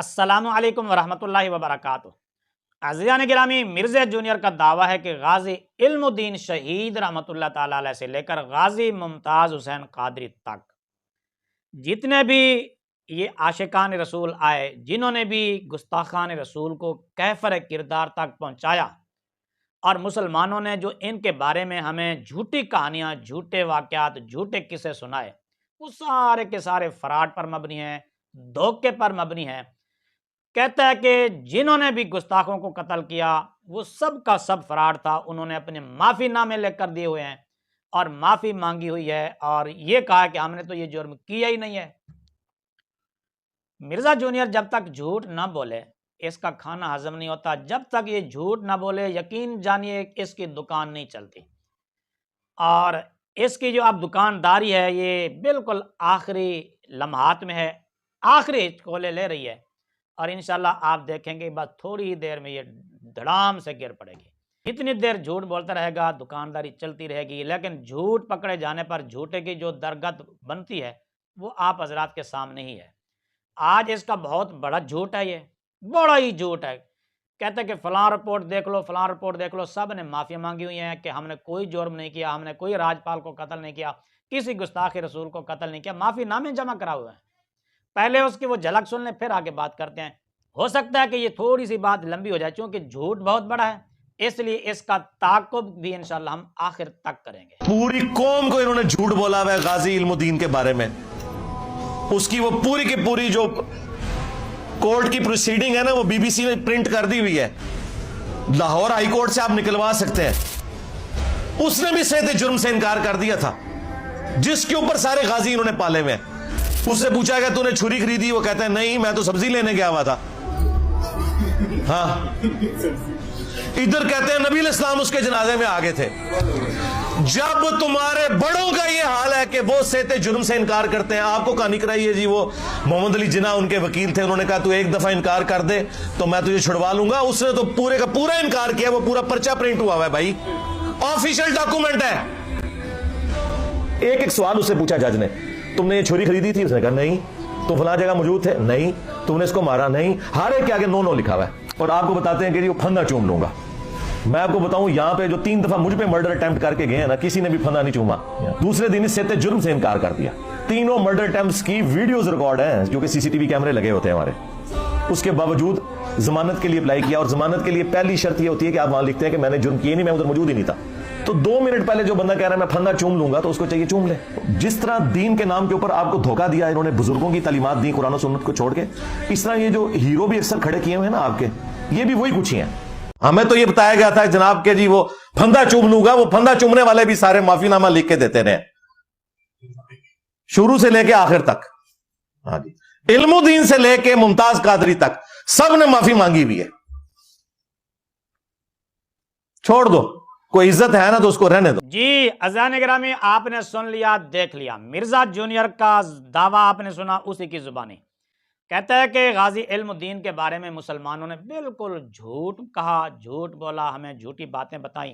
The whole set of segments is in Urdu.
السلام علیکم ورحمۃ اللہ وبرکاتہ۔ عزیزان گرامی، مرزا جونیئر کا دعویٰ ہے کہ غازی علم الدین شہید رحمۃ اللہ تعالیٰ علیہ سے لے کر غازی ممتاز حسین قادری تک جتنے بھی یہ عاشقان رسول آئے، جنہوں نے بھی گستاخان رسول کو کیفر کردار تک پہنچایا، اور مسلمانوں نے جو ان کے بارے میں ہمیں جھوٹی کہانیاں، جھوٹے واقعات، جھوٹے قصے سنائے، وہ سارے کے سارے فراڈ پر مبنی ہیں، دھوکے پر مبنی ہیں۔ کہتا ہے کہ جنہوں نے بھی گستاخوں کو قتل کیا وہ سب کا سب فراڈ تھا، انہوں نے اپنے معافی نامے لکھ کر دیے ہوئے ہیں اور معافی مانگی ہوئی ہے، اور یہ کہا کہ ہم نے تو یہ جرم کیا ہی نہیں ہے۔ مرزا جونیئر جب تک جھوٹ نہ بولے اس کا کھانا ہضم نہیں ہوتا، جب تک یہ جھوٹ نہ بولے یقین جانیے اس کی دکان نہیں چلتی، اور اس کی جو اب دکانداری ہے یہ بالکل آخری لمحات میں ہے، آخری کولے لے رہی ہے، اور انشاءاللہ آپ دیکھیں گے بس تھوڑی ہی دیر میں یہ دھڑام سے گر پڑے گی۔ اتنی دیر جھوٹ بولتا رہے گا، دکانداری چلتی رہے گی، لیکن جھوٹ پکڑے جانے پر جھوٹے کی جو درگت بنتی ہے وہ آپ حضرات کے سامنے ہی ہے۔ آج اس کا بہت بڑا جھوٹ ہے، یہ بڑا ہی جھوٹ ہے۔ کہتے ہیں کہ فلاں رپورٹ دیکھ لو، فلاں رپورٹ دیکھ لو، سب نے معافی مانگی ہوئی ہیں کہ ہم نے کوئی جرم نہیں کیا، ہم نے کوئی راجپال کو قتل نہیں کیا، کسی گستاخ رسول کو قتل نہیں کیا، معافی نامے جمع کرا ہوئے ہیں۔ پہلے اس کی وہ جھلک سن لیں پھر آگے بات کرتے ہیں۔ ہو سکتا ہے کہ یہ تھوڑی سی بات لمبی ہو جائے چونکہ جھوٹ بہت بڑا ہے، اس لیے اس کا تعاقب بھی انشاءاللہ ہم آخر تک کریں گے۔ پوری قوم کو انہوں نے جھوٹ بولا ہوا ہے غازی علم الدین کے بارے میں، اس کی وہ پوری کی پوری جو کورٹ کی پروسیڈنگ ہے نا وہ بی بی سی نے پرنٹ کر دی ہوئی ہے، لاہور ہائی کورٹ سے آپ نکلوا سکتے ہیں۔ اس نے بھی صحت جرم سے انکار کر دیا تھا جس کے اوپر سارے غازی انہوں نے پالے ہوئے ہیں۔ اس سے پوچھا گیا تو نے چھری خریدی، وہ کہتا ہے نہیں میں تو سبزی لینے گیا ہوا تھا۔ ہاں ادھر کہتے ہیں نبی علیہ السلام اس کے جنازے میں آگے تھے۔ جب تمہارے بڑوں کا یہ حال ہے کہ وہ صحت جرم سے انکار کرتے ہیں، آپ کو کہانی کرائی ہے جی، وہ محمد علی جناح ان کے وکیل تھے، انہوں نے کہا تو ایک دفعہ انکار کر دے تو میں تجھے چھڑوا لوں گا، اس نے تو پورے کا پورا انکار کیا، وہ پورا پرچہ پرنٹ ہوا ہوا ہے بھائی، آفیشل ڈاکومنٹ ہے۔ ایک سوال اس سے پوچھا جج نے، تم نے یہ چھری خریدی تھی؟ اس نے کہا نہیں۔ تم فلاں جگہ موجود تھے؟ نہیں۔ تم نے اس کو مارا؟ نہیں۔ ہر ایک کے آگے نو لکھا ہوا ہے، اور آپ کو بتاتے ہیں کہ وہ پھندا چوم لوں گا۔ میں آپ کو بتاؤں یہاں پہ جو 3 دفعہ مجھ پہ مرڈر اٹیمپٹ کر کے گئے ہیں نا، کسی نے بھی پھندا نہیں چوما۔ دوسرے دن اس صحت جرم سے انکار کر دیا۔ تینوں مرڈر اٹیمپٹس کی ویڈیوز ریکارڈ ہیں جو کہ سی سی ٹی وی کیمرے لگے ہوتے ہیں ہمارے۔ اس کے باوجود ضمانت کے لیے اپلائی کیا، اور ضمانت کے لیے پہلی شرط یہ ہوتی ہے کہ آپ وہاں لکھتے ہیں کہ میں نے جرم کیا نہیں، میں ادھر موجود ہی نہیں تھا۔ تو 2 منٹ پہلے جو بندہ کہہ رہا ہے میں پھندا چوم لوں گا تو اس کو چاہیے چوم لے۔ جس طرح دین کے نام کے اوپر آپ کو دھوکہ دیا انہوں نے، بزرگوں کی تعلیمات دی قرآن و سنت کو چھوڑ کے، اس طرح یہ جو ہیرو بھی اکثر کھڑے کیے ہوئے ہیں نا آپ کے، یہ بھی وہی کچھ ہی ہیں۔ ہمیں تو یہ بتایا گیا تھا جناب کہ جی وہ پھندا چوم لوں گا، وہ پھندا چومنے والے بھی سارے معافی نامہ لکھ کے دیتے رہے شروع سے لے کے آخر تک۔ ہاں جی، علم الدین سے لے کے ممتاز قادری تک سب نے معافی مانگی ہوئی ہے۔ چھوڑ دو، کوئی عزت ہے نا تو اس کو رہنے دو۔ جی عزیزان گرامی، آپ نے سن لیا، دیکھ لیا، مرزا جونیئر کا دعویٰ آپ نے سنا اسی کی زبانی۔ کہتا ہے کہ غازی علم الدین کے بارے میں مسلمانوں نے بالکل جھوٹ کہا، جھوٹ بولا، ہمیں جھوٹی باتیں بتائیں،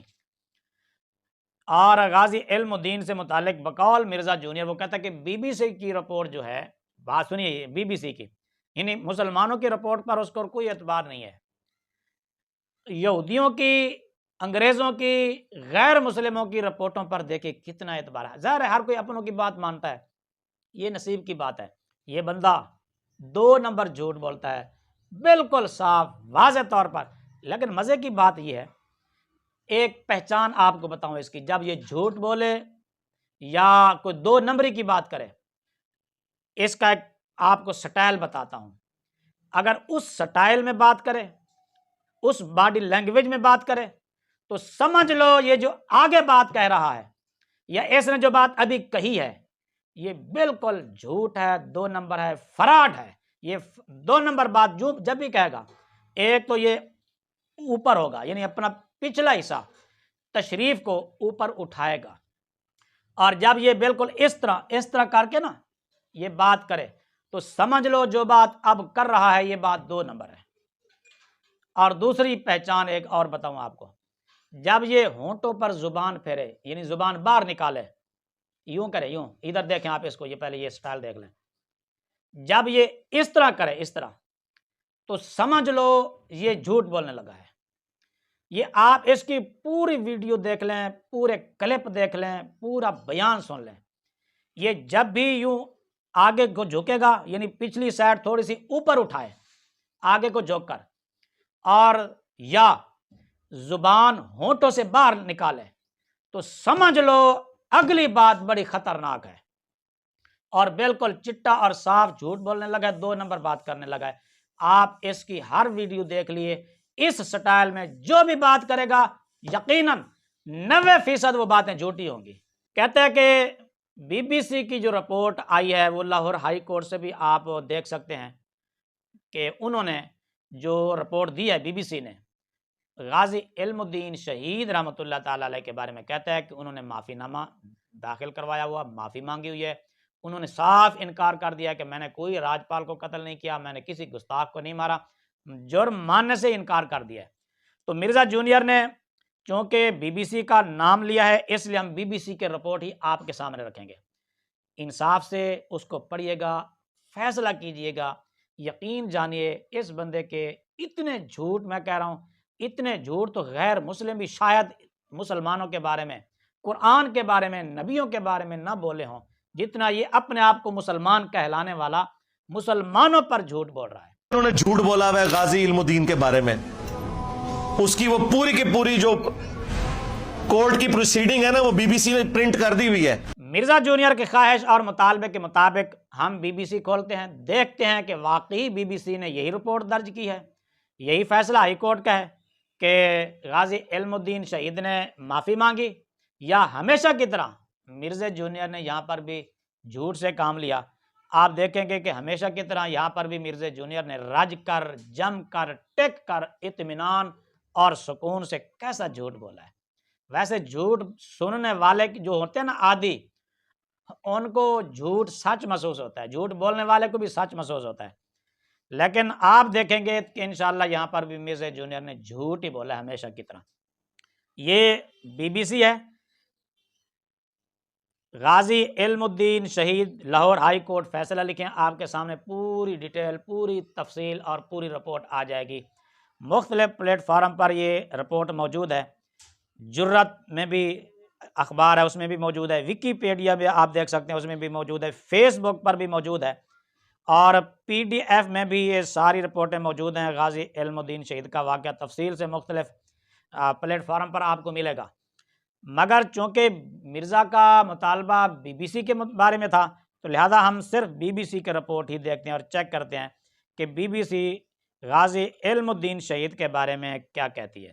اور غازی علم الدین سے متعلق بقول مرزا جونیئر وہ کہتا ہے کہ بی بی سی کی رپورٹ جو ہے، بات سنیے، بی بی سی کی، یعنی مسلمانوں کی رپورٹ پر اس کو کوئی اعتبار نہیں ہے، یہودیوں کی، انگریزوں کی، غیر مسلموں کی رپورٹوں پر دیکھیں کتنا اعتبار ہے۔ ظاہر ہے ہر کوئی اپنوں کی بات مانتا ہے، یہ نصیب کی بات ہے۔ یہ بندہ 2 نمبر جھوٹ بولتا ہے، بالکل صاف واضح طور پر۔ لیکن مزے کی بات یہ ہے، ایک پہچان آپ کو بتاؤں اس کی، جب یہ جھوٹ بولے یا کوئی 2 نمبری کی بات کرے، اس کا ایک آپ کو سٹائل بتاتا ہوں۔ اگر اس سٹائل میں بات کرے، اس باڈی لینگویج میں بات کرے، تو سمجھ لو یہ جو آگے بات کہہ رہا ہے یا اس نے جو بات ابھی کہی ہے یہ بالکل جھوٹ ہے، 2 نمبر ہے، فراڈ ہے۔ یہ 2 نمبر بات جب بھی کہے گا، ایک تو یہ اوپر ہوگا، یعنی اپنا پچھلا حصہ تشریف کو اوپر اٹھائے گا، اور جب یہ بالکل اس طرح کر کے نا یہ بات کرے تو سمجھ لو جو بات اب کر رہا ہے یہ بات 2 نمبر ہے۔ اور دوسری پہچان ایک اور بتاؤں آپ کو، جب یہ ہونٹوں پر زبان پھیرے، یعنی زبان باہر نکالے، یوں کرے، یوں، ادھر دیکھیں آپ اس کو، یہ پہلے یہ سٹائل دیکھ لیں، جب یہ اس طرح کرے، اس طرح تو سمجھ لو یہ جھوٹ بولنے لگا ہے۔ یہ آپ اس کی پوری ویڈیو دیکھ لیں، پورے کلپ دیکھ لیں، پورا بیان سن لیں۔ یہ جب بھی یوں آگے کو جھکے گا، یعنی پچھلی سائڈ تھوڑی سی اوپر اٹھائے آگے کو جھک کر، اور یا زبان ہونٹوں سے باہر نکالے، تو سمجھ لو اگلی بات بڑی خطرناک ہے، اور بالکل چٹا اور صاف جھوٹ بولنے لگا ہے، 2 نمبر بات کرنے لگا ہے۔ آپ اس کی ہر ویڈیو دیکھ لیے، اس سٹائل میں جو بھی بات کرے گا یقیناً 90% وہ باتیں جھوٹی ہوں گی۔ کہتے ہیں کہ بی بی سی کی جو رپورٹ آئی ہے وہ لاہور ہائی کورٹ سے بھی آپ دیکھ سکتے ہیں کہ انہوں نے جو رپورٹ دی ہے بی بی سی نے غازی علم الدین شہید رحمۃ اللہ تعالی علیہ کے بارے میں، کہتا ہے کہ انہوں نے معافی نامہ داخل کروایا ہوا، معافی مانگی ہوئی ہے۔ انہوں نے صاف انکار کر دیا کہ میں نے کوئی راجپال کو قتل نہیں کیا، میں نے کسی گستاخ کو نہیں مارا، جرم ماننے سے انکار کر دیا ہے۔ تو مرزا جونیئر نے چونکہ بی بی سی کا نام لیا ہے، اس لیے ہم بی بی سی کے رپورٹ ہی آپ کے سامنے رکھیں گے۔ انصاف سے اس کو پڑھیے گا، فیصلہ کیجئے گا۔ یقین جانیے اس بندے کے اتنے جھوٹ، میں کہہ رہا ہوں اتنے جھوٹ تو غیر مسلم بھی شاید مسلمانوں کے بارے میں، قرآن کے بارے میں، نبیوں کے بارے میں نہ بولے ہوں، جتنا یہ اپنے آپ کو مسلمان کہلانے والا مسلمانوں پر جھوٹ بول رہا ہے۔ انہوں نے جھوٹ بولا ہوا ہے غازی علم الدین کے بارے میں، اس کی وہ پوری کی پوری جو کورٹ کی پروسیڈنگ ہے نا، وہ بی بی سی نے پرنٹ کر دی ہوئی ہے۔ مرزا جونیئر کی خواہش اور مطالبے کے مطابق ہم بی بی سی کھولتے ہیں، دیکھتے ہیں کہ واقعی بی بی سی نے یہی رپورٹ درج کی ہے، یہی فیصلہ ہائی کورٹ کا ہے کہ غازی علم الدین شہید نے معافی مانگی، یا ہمیشہ کی طرح مرزا جونیئر نے یہاں پر بھی جھوٹ سے کام لیا۔ آپ دیکھیں گے کہ ہمیشہ کی طرح یہاں پر بھی مرزا جونیئر نے رج کر، جم کر، ٹک کر، اطمینان اور سکون سے کیسا جھوٹ بولا ہے۔ ویسے جھوٹ سننے والے جو ہوتے ہیں نا عادی، ان کو جھوٹ سچ محسوس ہوتا ہے، جھوٹ بولنے والے کو بھی سچ محسوس ہوتا ہے، لیکن آپ دیکھیں گے کہ انشاءاللہ یہاں پر بھی مرزا جونیئر نے جھوٹ ہی بولا ہے ہمیشہ کی طرح۔ یہ بی بی سی ہے، غازی علم الدین شہید لاہور ہائی کورٹ فیصلہ لکھیں، آپ کے سامنے پوری ڈیٹیل، پوری تفصیل اور پوری رپورٹ آ جائے گی۔ مختلف پلیٹ فارم پر یہ رپورٹ موجود ہے، جرت میں بھی اخبار ہے اس میں بھی موجود ہے، وکی پیڈیا بھی آپ دیکھ سکتے ہیں اس میں بھی موجود ہے، فیس بک پر بھی موجود ہے، اور پی ڈی ایف میں بھی یہ ساری رپورٹیں موجود ہیں۔ غازی علم الدین شہید کا واقعہ تفصیل سے مختلف پلیٹ فارم پر آپ کو ملے گا، مگر چونکہ مرزا کا مطالبہ بی بی سی کے بارے میں تھا تو لہذا ہم صرف بی بی سی کے رپورٹ ہی دیکھتے ہیں اور چیک کرتے ہیں کہ بی بی سی غازی علم الدین شہید کے بارے میں کیا کہتی ہے۔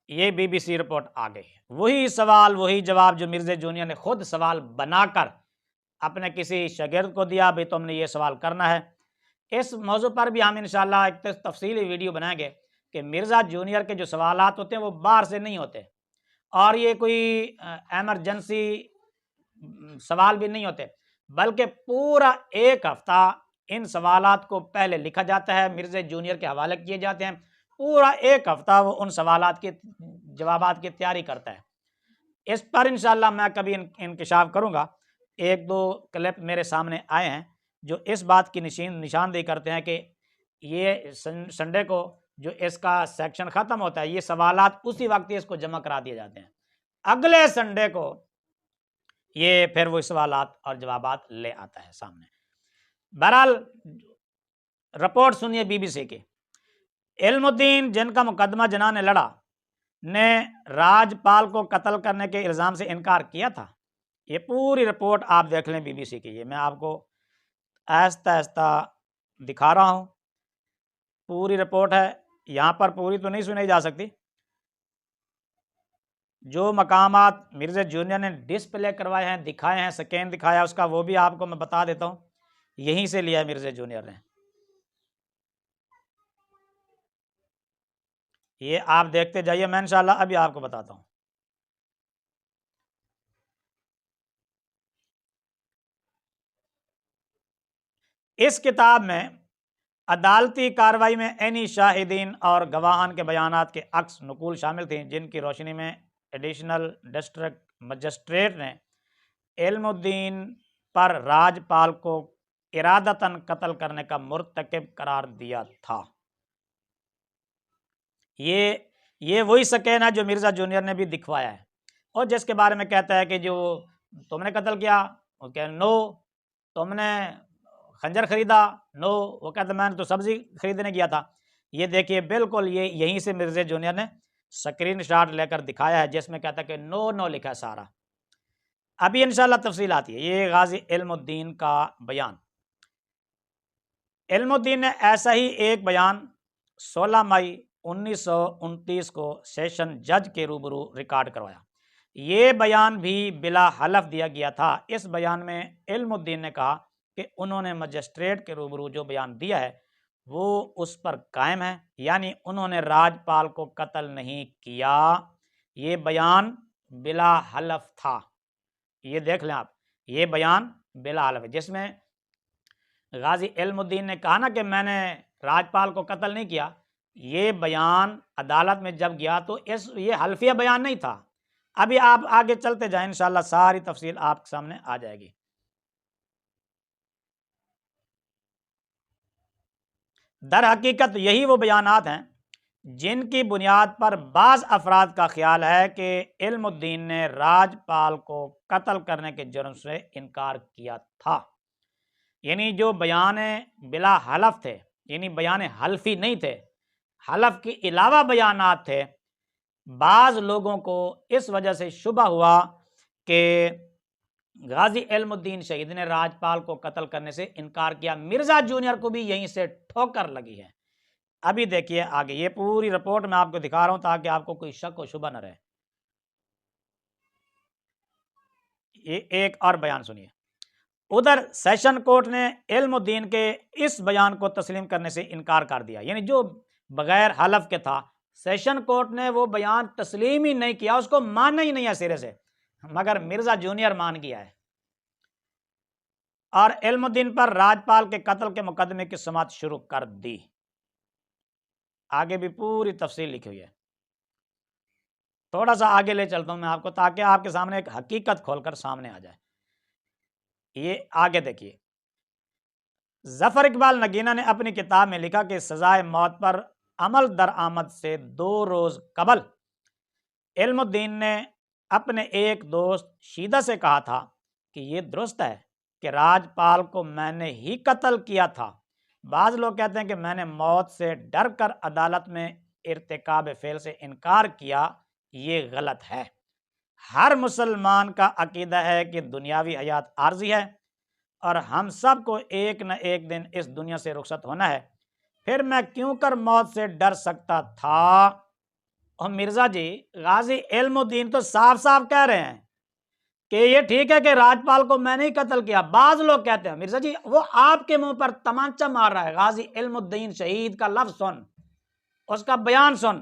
یہ بی بی سی رپورٹ آ گئی، وہی سوال وہی جواب جو مرزا جونیئر نے خود سوال بنا کر اپنے کسی شاگرد کو دیا، بھی تم نے یہ سوال کرنا ہے۔ اس موضوع پر بھی ہم انشاءاللہ ایک تفصیلی ویڈیو بنائیں گے کہ مرزا جونیئر کے جو سوالات ہوتے ہیں وہ باہر سے نہیں ہوتے، اور یہ کوئی ایمرجنسی سوال بھی نہیں ہوتے، بلکہ پورا ایک ہفتہ ان سوالات کو پہلے لکھا جاتا ہے، مرزا جونیئر کے حوالے کیے جاتے ہیں، پورا ایک ہفتہ وہ ان سوالات کے جوابات کی تیاری کرتا ہے۔ اس پر انشاءاللہ میں کبھی انکشاف کروں گا۔ 1-2 کلپ میرے سامنے آئے ہیں جو اس بات کی نشاندہی کرتے ہیں کہ یہ سنڈے کو جو اس کا سیکشن ختم ہوتا ہے، یہ سوالات اسی وقت ہی اس کو جمع کرا دیے جاتے ہیں، اگلے سنڈے کو یہ پھر وہ سوالات اور جوابات لے آتا ہے سامنے۔ بہرحال رپورٹ سنیے بی بی سی کی۔ علم الدین جن کا مقدمہ جنان لڑا نے راجپال کو قتل کرنے کے الزام سے انکار کیا تھا۔ یہ پوری رپورٹ آپ دیکھ لیں بی بی سی کی، یہ میں آپ کو آہستہ آہستہ دکھا رہا ہوں، پوری رپورٹ ہے، یہاں پر پوری تو نہیں سنی جا سکتی، جو مقامات مرزا جونیئر نے ڈسپلے کروائے ہیں، دکھائے ہیں، سکین دکھایا اس کا، وہ بھی آپ کو میں بتا دیتا ہوں، یہیں سے لیا ہے مرزا جونیئر نے۔ یہ آپ دیکھتے جائیے، میں انشاءاللہ ابھی آپ کو بتاتا ہوں۔ اس کتاب میں عدالتی کارروائی میں عینی شاہدین اور گواہان کے بیانات کے عکس نقول شامل تھیں، جن کی روشنی میں ایڈیشنل ڈسٹرکٹ مجسٹریٹ نے علم الدین پر راجپال کو ارادتاً قتل کرنے کا مرتکب قرار دیا تھا۔ یہ وہی سکین ہے جو مرزا جونیئر نے بھی دکھوایا ہے، اور جس کے بارے میں کہتا ہے کہ جو تم نے قتل کیا، وہ کہ نو، تم نے خنجر خریدا، نو، وہ کہتا میں نے تو سبزی خریدنے گیا تھا۔ یہ دیکھیے بالکل یہیں سے مرزا جونیئر نے سکرین شاٹ لے کر دکھایا ہے، جس میں کہتا ہے کہ نو نو لکھا ہے سارا۔ ابھی انشاءاللہ تفصیل آتی ہے۔ یہ غازی علم الدین کا بیان۔ علم الدین نے ایسا ہی ایک بیان 16 مئی 1929 کو سیشن جج کے روبرو ریکارڈ کروایا۔ یہ بیان بھی بلا حلف دیا گیا تھا۔ اس بیان میں علم الدین نے کہا کہ انہوں نے مجسٹریٹ کے روبرو جو بیان دیا ہے وہ اس پر قائم ہے، یعنی انہوں نے راجپال کو قتل نہیں کیا۔ یہ بیان بلا حلف تھا، یہ دیکھ لیں آپ، یہ بیان بلا حلف ہے، جس میں غازی علم الدین نے کہا نا کہ میں نے راجپال کو قتل نہیں کیا۔ یہ بیان عدالت میں جب گیا تو یہ حلفیہ بیان نہیں تھا۔ ابھی آپ آگے چلتے جائیں، انشاءاللہ ساری تفصیل آپ کے سامنے آ جائے گی۔ در حقیقت یہی وہ بیانات ہیں جن کی بنیاد پر بعض افراد کا خیال ہے کہ علم الدین نے راجپال کو قتل کرنے کے جرم سے انکار کیا تھا۔ یعنی جو بیان بلا حلف تھے، یعنی بیان حلفی نہیں تھے، حلف کے علاوہ بیانات تھے، بعض لوگوں کو اس وجہ سے شبہ ہوا کہ غازی علم الدین شہید نے راجپال کو قتل کرنے سے انکار کیا۔ مرزا جونیئر کو بھی یہیں سے ٹھوکر لگی ہے۔ ابھی دیکھیے آگے، یہ پوری رپورٹ میں آپ کو دکھا رہا ہوں تاکہ آپ کو کوئی شک و شبہ نہ رہے۔ یہ ایک اور بیان سنیے۔ ادھر سیشن کورٹ نے علم الدین کے اس بیان کو تسلیم کرنے سے انکار کر دیا، یعنی جو بغیر حلف کے تھا، سیشن کورٹ نے وہ بیان تسلیم ہی نہیں کیا، اس کو ماننا ہی نہیں ہے سرے سے، مگر مرزا جونیئر مان گیا ہے، اور علم الدین پر راجپال کے قتل کے مقدمے کی سماعت شروع کر دی۔ آگے بھی پوری تفصیل لکھی ہوئی ہے، تھوڑا سا آگے لے چلتا ہوں میں آپ کو تاکہ آپ کے سامنے ایک حقیقت کھول کر سامنے آ جائے۔ یہ آگے دیکھیے، ظفر اقبال نگینہ نے اپنی کتاب میں لکھا کہ سزائے موت پر عمل درآمد سے 2 روز قبل علم الدین نے اپنے ایک دوست شیدہ سے کہا تھا کہ یہ درست ہے کہ راجپال کو میں نے ہی قتل کیا تھا۔ بعض لوگ کہتے ہیں کہ میں نے موت سے ڈر کر عدالت میں ارتکاب فعل سے انکار کیا، یہ غلط ہے۔ ہر مسلمان کا عقیدہ ہے کہ دنیاوی حیات عارضی ہے اور ہم سب کو ایک نہ ایک دن اس دنیا سے رخصت ہونا ہے، پھر میں کیوں کر موت سے ڈر سکتا تھا؟ اور مرزا جی، غازی علم الدین تو صاف صاف کہہ رہے ہیں کہ یہ ٹھیک ہے کہ راجپال کو میں نے ہی قتل کیا۔ بعض لوگ کہتے ہیں مرزا جی وہ آپ کے منہ پر تمانچہ مار رہا ہے، غازی علم الدین شہید کا لفظ سن، اس کا بیان سن۔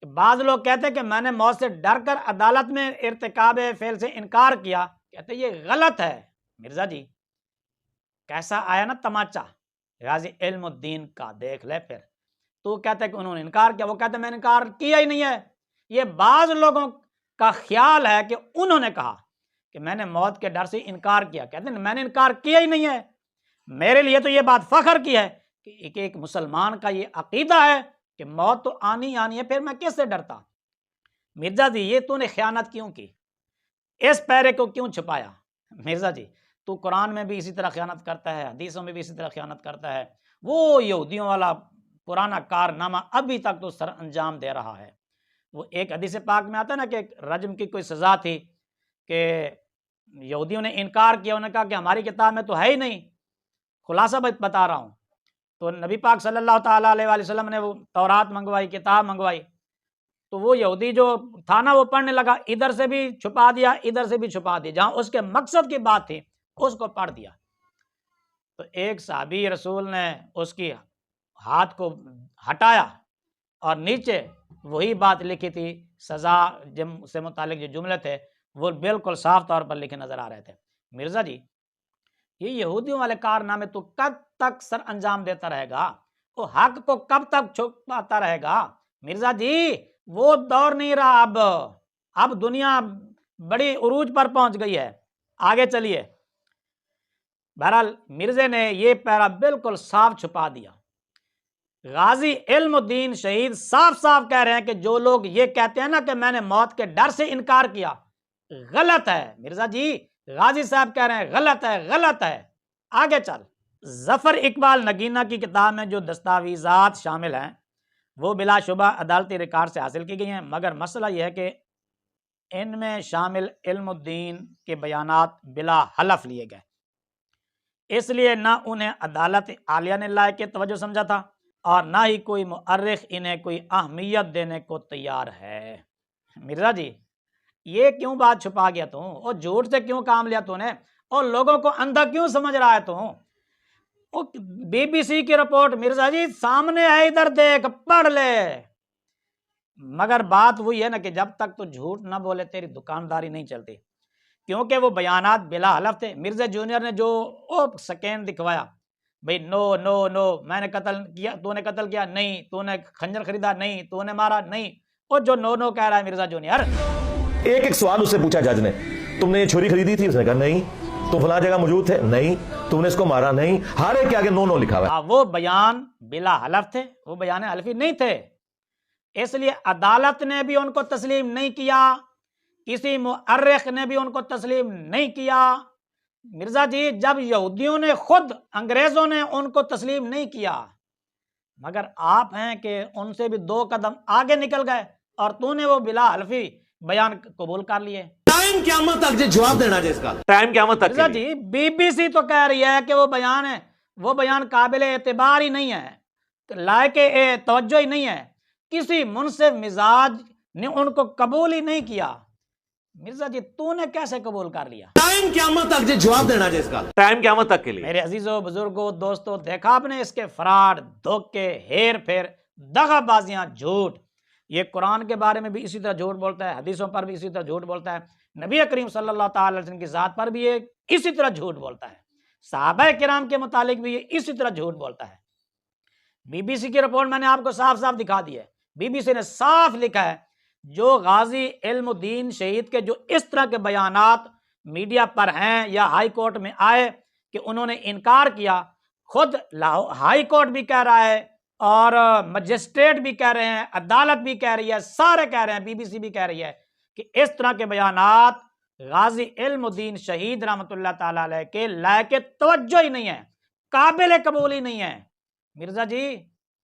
بعض لوگ کہتے ہیں کہ میں نے موت سے ڈر کر عدالت میں ارتکاب فعل سے انکار کیا، کہتے ہیں یہ غلط ہے۔ مرزا جی کیسا آیا نا تمانچہ غازی علم الدین کا، دیکھ لے پھر۔ تو کہتا ہے کہ انہوں نے انکار کیا، وہ کہتے ہیں میں نے انکار کیا ہی نہیں ہے۔ یہ بعض لوگوں کا خیال ہے کہ انہوں نے کہا کہ میں نے موت کے ڈر سے انکار کیا، کہتے ہیں میں نے انکار کیا ہی نہیں ہے۔ میرے لیے تو یہ بات فخر کی ہے کہ ایک مسلمان کا یہ عقیدہ ہے کہ موت تو آنی آنی ہے، پھر میں کس سے ڈرتا؟ مرزا جی یہ تو نے خیانت کیوں کی، اس پیرے کو کیوں چھپایا؟ مرزا جی تو قرآن میں بھی اسی طرح خیانت کرتا ہے، حدیثوں میں بھی اسی طرح خیانت کرتا ہے، وہ یہودیوں والا پرانا کارنامہ ابھی تک تو سر انجام دے رہا ہے۔ وہ ایک حدیث پاک میں آتا ہے نا کہ رجم کی کوئی سزا تھی کہ یہودیوں نے انکار کیا، انہوں نے کہا کہ ہماری کتاب میں تو ہے ہی نہیں، خلاصہ بتا رہا ہوں۔ تو نبی پاک صلی اللہ تعالیٰ علیہ وآلہ وسلم نے وہ تورات منگوائی، کتاب منگوائی، تو وہ یہودی جو تھا نا وہ پڑھنے لگا، ادھر سے بھی چھپا دیا ادھر سے بھی چھپا دیا، جہاں اس کے مقصد کی بات تھی اس کو پڑھ دیا۔ تو ایک صحابی رسول نے اس کی ہاتھ کو ہٹایا اور نیچے وہی بات لکھی تھی، سزا سے متعلق جو جملے تھے وہ بالکل صاف طور پر لکھے نظر آ رہے تھے۔ مرزا جی یہ یہودیوں والے کارنامے تو کب تک سر انجام دیتا رہے گا؟ وہ حق کو کب تک چھپاتا رہے گا؟ مرزا جی وہ دور نہیں رہا، اب دنیا بڑی عروج پر پہنچ گئی ہے۔ آگے چلیے، بہرحال مرزے نے یہ پیرا بالکل صاف چھپا دیا۔ غازی علم الدین شہید صاف صاف کہہ رہے ہیں کہ جو لوگ یہ کہتے ہیں نا کہ میں نے موت کے ڈر سے انکار کیا، غلط ہے مرزا جی، غازی صاحب کہہ رہے ہیں غلط ہے، غلط ہے۔ آگے چل، ظفر اقبال نگینہ کی کتاب میں جو دستاویزات شامل ہیں وہ بلا شبہ عدالتی ریکارڈ سے حاصل کی گئی ہیں، مگر مسئلہ یہ ہے کہ ان میں شامل علم الدین کے بیانات بلا حلف لیے گئے، اس لیے نہ انہیں عدالت عالیہ نے لائق توجہ سمجھا تھا اور نہ ہی کوئی مؤرخ انہیں کوئی اہمیت دینے کو تیار ہے۔ مرزا جی یہ کیوں بات چھپا گیا تو، اور جھوٹ سے کیوں کام لیا تو نے، اور لوگوں کو اندھا کیوں سمجھ رہا ہے تو؟ بی بی سی کی رپورٹ مرزا جی سامنے ہے، ادھر دیکھ پڑھ لے۔ مگر بات وہی ہے نا کہ جب تک تو جھوٹ نہ بولے تیری دکانداری نہیں چلتی، کیونکہ وہ بیانات بلا حلف تھے۔ مرزا جونیئر نے جو سکین دکھوایا، بھئی نو نو نو، میں نے قتل کیا، تو نے قتل کیا نہیں، تو نے خنجر خریدا نہیں، تو نے مارا نہیں، اور جو نو نو کہہ رہا ہے مرزا جونیئر۔ ایک سوال اس سے پوچھا جج نے، تم نے یہ چھری خریدی تھی؟ اس نے کہا نہیں۔ تم فلاں جگہ موجود تھے؟ نہیں۔ تم نے اس کو مارا؟ نہیں۔ ہر ایک کے آگے نو نو لکھا ہوا ہے۔ وہ بیان بلا حلف تھے، وہ بیان حلفی نہیں تھے، اس لیے عدالت نے بھی ان کو تسلیم نہیں کیا، کسی مؤرخ نے بھی ان کو تسلیم نہیں کیا۔ مرزا جی جب یہودیوں نے خود، انگریزوں نے ان کو تسلیم نہیں کیا، مگر آپ ہیں کہ ان سے بھی 2 قدم آگے نکل گئے اور تو نے وہ بلا حلفی بیان قبول کر لیے۔ ٹائم قیامت تک جواب دینا جس کا، ٹائم قیامت تک۔ Mirza ji B B C تو کہہ رہی ہے کہ وہ بیان ہے، وہ بیان قابل اعتبار ہی نہیں ہے، لائق توجہ ہی نہیں ہے، کسی منصف مزاج نے ان کو قبول ہی نہیں کیا۔ مرزا جی تو نے کیسے قبول کر لیا؟ ٹائم قیامت تک جواب دینا جس کا، ٹائم قیامت تک کے لیے۔ میرے عزیزوں، بزرگوں، دوستوں، دیکھا آپ نے اس کے فراڈ، دھوکے، ہیر پھیر، دغا بازیاں، جھوٹ۔ یہ قرآن کے بارے میں بھی اسی طرح جھوٹ بولتا ہے، حدیثوں پر بھی اسی طرح جھوٹ بولتا ہے، نبی کریم صلی اللہ تعالی علیہ وسلم کی ذات پر بھی یہ اسی طرح جھوٹ بولتا ہے، صحابہ کرام کے متعلق بھی یہ اسی طرح جھوٹ بولتا ہے۔ بی بی سی کی رپورٹ میں نے آپ کو صاف صاف دکھا دی ہے، بی بی سی نے صاف لکھا ہے جو غازی علم الدین شہید کے جو اس طرح کے بیانات میڈیا پر ہیں یا ہائی کورٹ میں آئے کہ انہوں نے انکار کیا، خود ہائی کورٹ بھی کہہ رہا ہے اور مجسٹریٹ بھی کہہ رہے ہیں، عدالت بھی کہہ رہی ہے، سارے کہہ رہے ہیں، بی بی سی بھی کہہ رہی ہے کہ اس طرح کے بیانات غازی علم الدین شہید رحمۃ اللہ تعالی علیہ کے لائق توجہ ہی نہیں ہے، قابل قبول ہی نہیں ہے۔ مرزا جی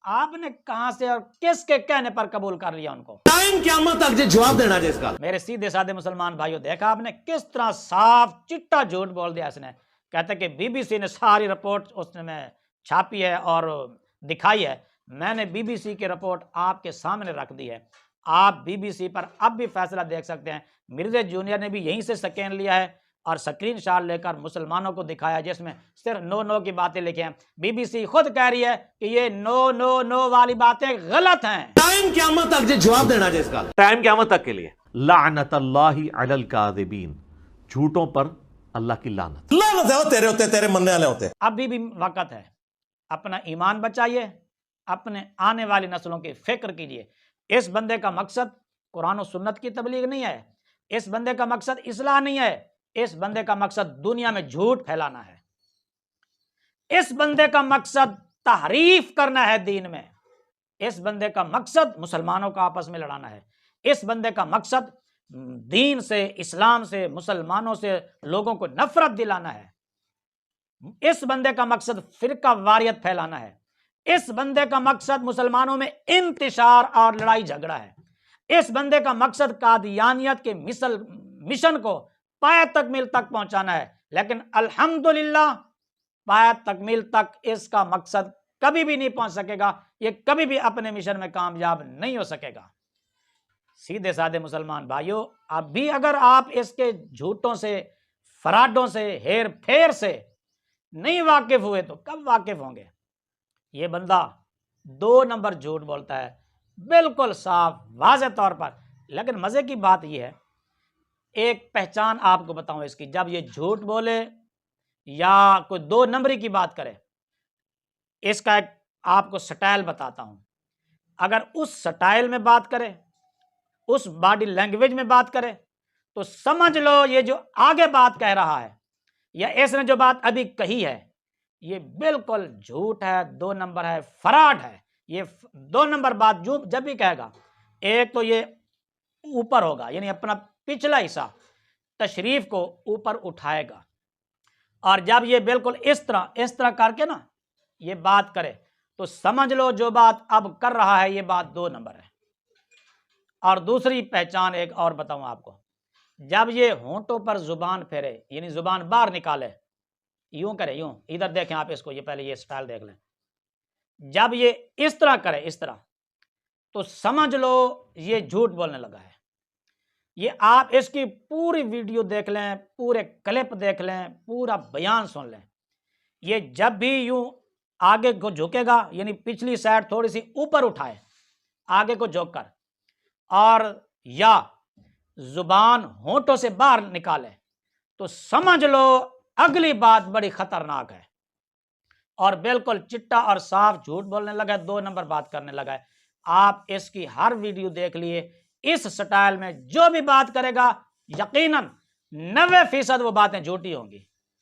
آپ نے کہاں سے اور کس کے کہنے پر قبول کر لیا ان کو؟ ٹائم قیامت تک جواب دینا جس کا۔ میرے سیدھے سادے مسلمان بھائیوں، دیکھا آپ نے کس طرح صاف چٹا جھوٹ بول دیا اس نے۔ کہتے کہ بی بی سی نے ساری رپورٹ اس نے چھاپی ہے اور دکھائی ہے، میں نے بی بی سی کی رپورٹ آپ کے سامنے رکھ دی ہے، آپ بی بی سی پر اب بھی فیصلہ دیکھ سکتے ہیں۔ مرزا جونیئر نے بھی یہیں سے سکین لیا ہے اور سکرین شاٹ لے کر مسلمانوں کو دکھایا جس میں صرف نو نو کی باتیں لکھے ہیں۔ بی بی سی خود کہہ رہی ہے کہ یہ نو نو نو والی باتیں غلط ہیں۔ ٹائم قیامت تک جواب دینا جس کا، ٹائم قیامت تک کے لیے۔ لعنت اللہ علی الکاذبین، جھوٹوں پر اللہ کی لعنت۔ لعنت ہے وہ تیرے ہوتے، تیرے مننے والے ہوتے۔ ابھی بھی وقت ہے، اپنا ایمان بچائیے، اپنے آنے والی نسلوں کی فکر کیجیے۔ اس بندے کا مقصد قرآن و سنت کی تبلیغ نہیں ہے، اس بندے کا مقصد اصلاح نہیں ہے، اس بندے کا مقصد دنیا میں جھوٹ پھیلانا ہے، اس بندے کا مقصد تحریف کرنا ہے دین میں، اس بندے کا مقصد مسلمانوں کو آپس میں لڑانا ہے، اس بندے کا مقصد دین سے، اسلام سے، مسلمانوں سے لوگوں کو نفرت دلانا ہے، اس بندے کا مقصد فرقہ واریت پھیلانا ہے، اس بندے کا مقصد مسلمانوں میں انتشار اور لڑائی جھگڑا ہے، اس بندے کا مقصد قادیانیت کے مشن کو پایہ تکمیل تک پہنچانا ہے۔ لیکن الحمدللہ پایہ تکمیل تک اس کا مقصد کبھی بھی نہیں پہنچ سکے گا، یہ کبھی بھی اپنے مشن میں کامیاب نہیں ہو سکے گا۔ سیدھے سادے مسلمان بھائیوں، اب بھی اگر آپ اس کے جھوٹوں سے، فراڈوں سے، ہیر پھیر سے نہیں واقف ہوئے تو کب واقف ہوں گے؟ یہ بندہ 2 نمبر جھوٹ بولتا ہے، بالکل صاف واضح طور پر۔ لیکن مزے کی بات یہ ہے، ایک پہچان آپ کو بتاؤں اس کی، جب یہ جھوٹ بولے یا کوئی 2 نمبری کی بات کرے، اس کا ایک آپ کو سٹائل بتاتا ہوں۔ اگر اس سٹائل میں بات کرے، اس باڈی لینگویج میں بات کرے، تو سمجھ لو یہ جو آگے بات کہہ رہا ہے یا اس نے جو بات ابھی کہی ہے یہ بالکل جھوٹ ہے، 2 نمبر ہے، فراڈ ہے. یہ 2 نمبر بات جب بھی کہے گا، ایک تو یہ اوپر ہوگا، یعنی اپنا پچھلا حصہ تشریف کو اوپر اٹھائے گا، اور جب یہ بالکل اس طرح کر کے نا یہ بات کرے تو سمجھ لو جو بات اب کر رہا ہے یہ بات 2 نمبر ہے. اور دوسری پہچان ایک اور بتاؤں آپ کو، جب یہ ہونٹوں پر زبان پھیرے یعنی زبان باہر نکالے، یوں کرے، یوں، ادھر دیکھیں آپ اس کو، یہ پہلے یہ سٹائل دیکھ لیں، جب یہ اس طرح کرے، اس طرح، تو سمجھ لو یہ جھوٹ بولنے لگا ہے. یہ آپ اس کی پوری ویڈیو دیکھ لیں، پورے کلپ دیکھ لیں، پورا بیان سن لیں. یہ جب بھی یوں آگے کو جھکے گا، یعنی پچھلی سائڈ تھوڑی سی اوپر اٹھائے آگے کو جھک کر، اور یا زبان ہونٹوں سے باہر نکالے، تو سمجھ لو اگلی بات بڑی خطرناک ہے، اور بالکل چٹا اور صاف جھوٹ بولنے لگا ہے، 2 نمبر بات کرنے لگا ہے. آپ اس کی ہر ویڈیو دیکھ لیے، اس سٹائل میں جو بھی بات کرے گا یقیناً 90% وہ باتیں جھوٹی ہوں گی.